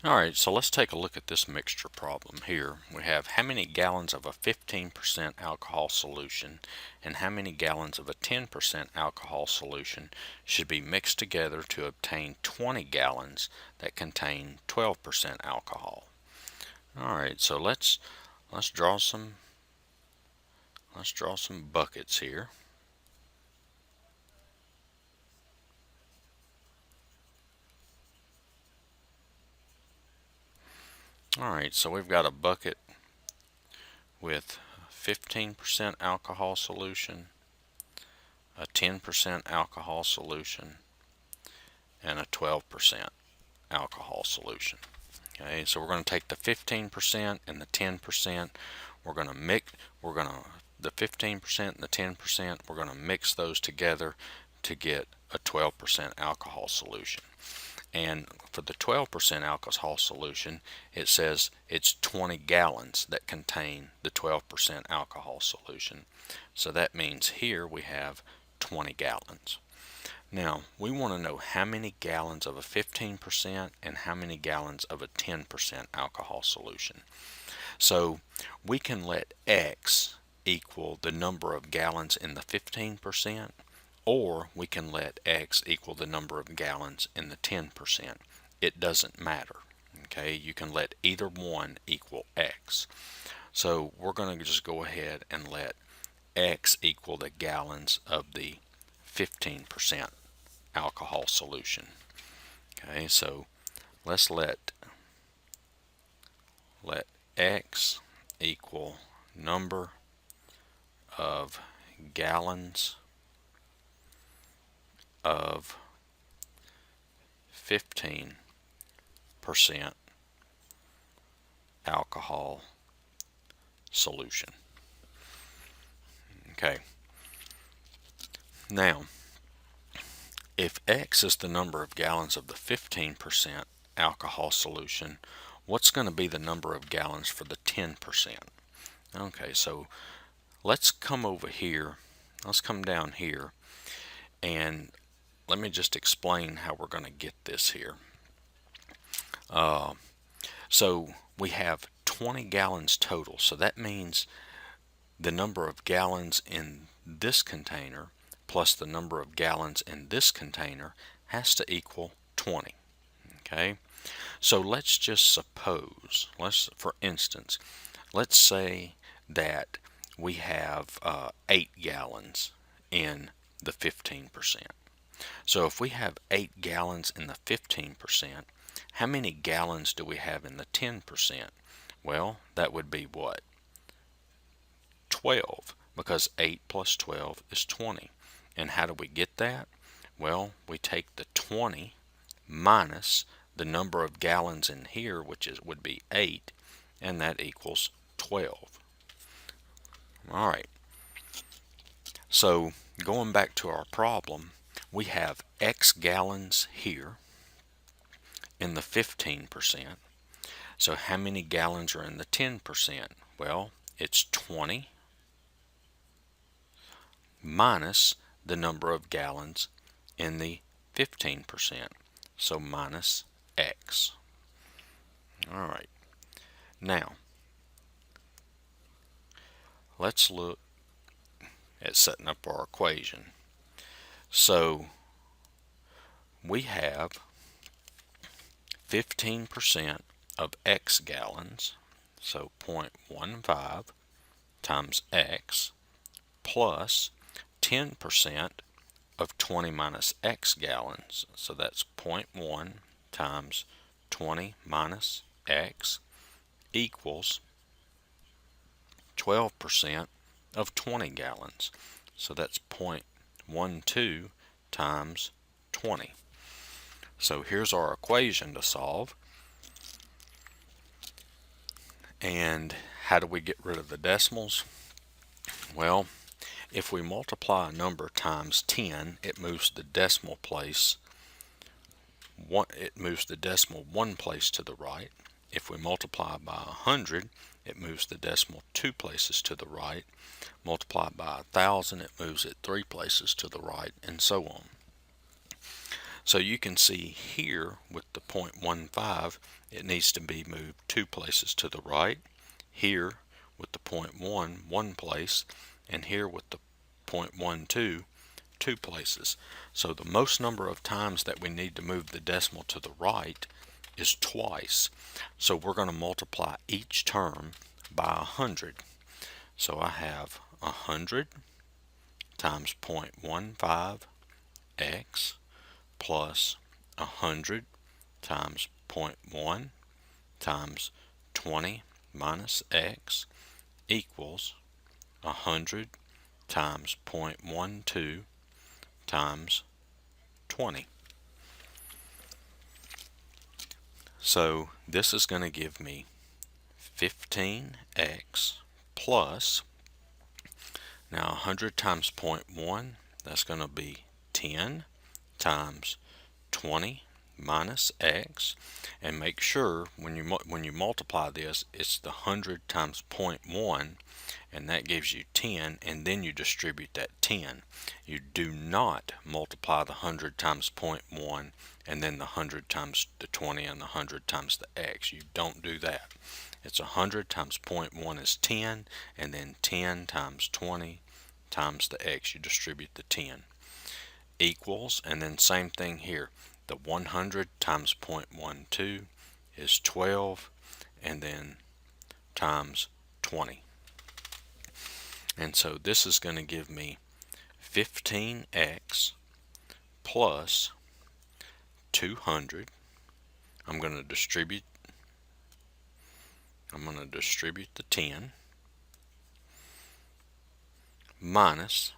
Alright, so let's take a look at this mixture problem here. We have how many gallons of a 15% alcohol solution and how many gallons of a 10% alcohol solution should be mixed together to obtain 20 gallons that contain 12% alcohol. Alright, so let's draw some buckets here. Alright, so we've got a bucket with 15% alcohol solution, a 10% alcohol solution, and a 12% alcohol solution. Okay, so we're going to take the 15% and the 10%. We're going to mix. The 15% and the 10%. We're going to mix those together to get a 12% alcohol solution. And for the 12% alcohol solution, it says it's 20 gallons that contain the 12% alcohol solution. So that means here we have 20 gallons. Now, we want to know how many gallons of a 15% and how many gallons of a 10% alcohol solution. So we can let X equal the number of gallons in the 15%, or we can let X equal the number of gallons in the 10%. It doesn't matter. Okay, you can let either one equal X. So we're going to just go ahead and let X equal the gallons of the 15% alcohol solution. Okay, so let's let X equal number of gallons of 15% alcohol solution. Okay, now if X is the number of gallons of the 15% alcohol solution, what's going to be the number of gallons for the 10%? Okay, so let's come over here. Let's come down here and let me just explain how we're going to get this here. So we have 20 gallons total, so that means the number of gallons in this container plus the number of gallons in this container has to equal 20. Okay, so let's just suppose, for instance, let's say that we have 8 gallons in the 15%. So if we have 8 gallons in the 15%, how many gallons do we have in the 10%? Well, that would be what? 12, because 8 plus 12 is 20. And how do we get that? Well, we take the 20 minus the number of gallons in here, which would be 8, and that equals 12. All right. So going back to our problem, we have X gallons here in the 15%. So how many gallons are in the 10%? Well, it's 20 minus the number of gallons in the 15%. So minus X. All right. Now, let's look at setting up our equation. So we have 15% of X gallons, so 0.15 times X, plus 10% of 20 minus X gallons, so that's 0.1 times 20 minus X, equals 12% of 20 gallons, so that's 0.12 times 20. So here's our equation to solve. And how do we get rid of the decimals? Well, if we multiply a number times 10, it moves the decimal one place to the right. If we multiply by 100, it moves the decimal 2 places to the right. Multiply by 1,000, it moves it 3 places to the right, and so on. So you can see here with the 0.15, it needs to be moved 2 places to the right. Here with the 0.1, 1 place, and here with the 0.12, 2 places. So the most number of times that we need to move the decimal to the right is twice. So we're going to multiply each term by 100. So I have 100 times 0.15x plus 100 times 0.1 times 20 minus x equals 100 times 0.12 times 20. So this is going to give me 15x plus, now 100 times 0.1, that's going to be 10 times 20 minus x, and make sure when you multiply this, it's the 100 times 0.1, and that gives you 10, and then you distribute that 10. You do not multiply the 100 times 0.1 and then the 100 times the 20 and the 100 times the x. You don't do that. It's 100 times 0.1 is 10, and then 10 times 20 times the x. You distribute the 10. Equals, and then same thing here. The 100 times 0.12 is 12, and then times 20. And so this is going to give me 15x plus 200. I'm going to distribute the 10 minus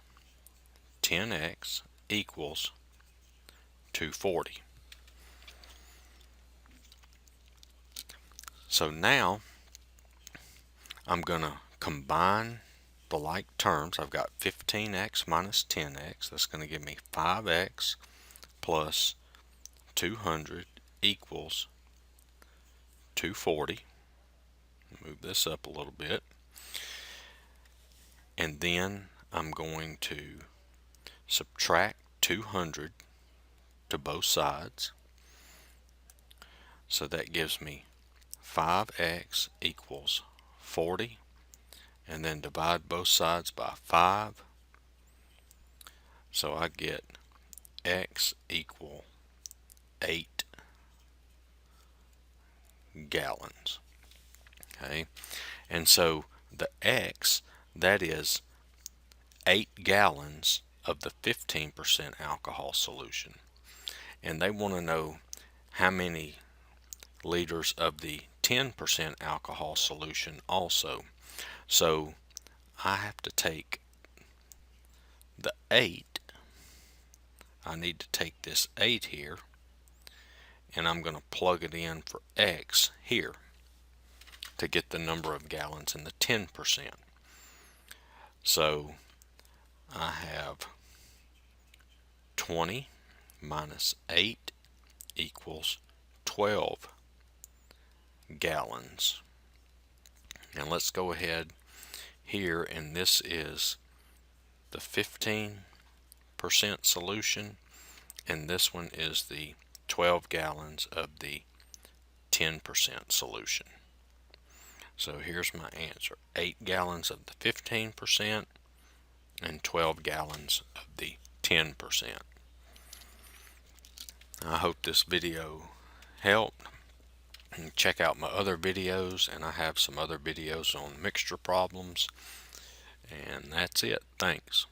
10x equals 240. So now I'm going to combine the like terms. I've got 15x minus 10x. That's going to give me 5x plus 200 equals 240. Move this up a little bit. And then I'm going to subtract 200 to both sides. So that gives me 5x equals 40. And then divide both sides by 5. So I get x equal 8 gallons. Okay, and so the x, that is 8 gallons of the 15% alcohol solution. And they want to know how many liters of the 10% alcohol solution also. So I have to take the 8, I need to take this 8 here, and I'm going to plug it in for x here to get the number of gallons in the 10%. So I have 20 minus 8 equals 12 gallons. And let's go ahead here, and this is the 15% solution, and this one is the 12 gallons of the 10% solution. So here's my answer: 8 gallons of the 15% and 12 gallons of the 10%. I hope this video helped. Check out my other videos, and I have some other videos on mixture problems. And that's it. Thanks.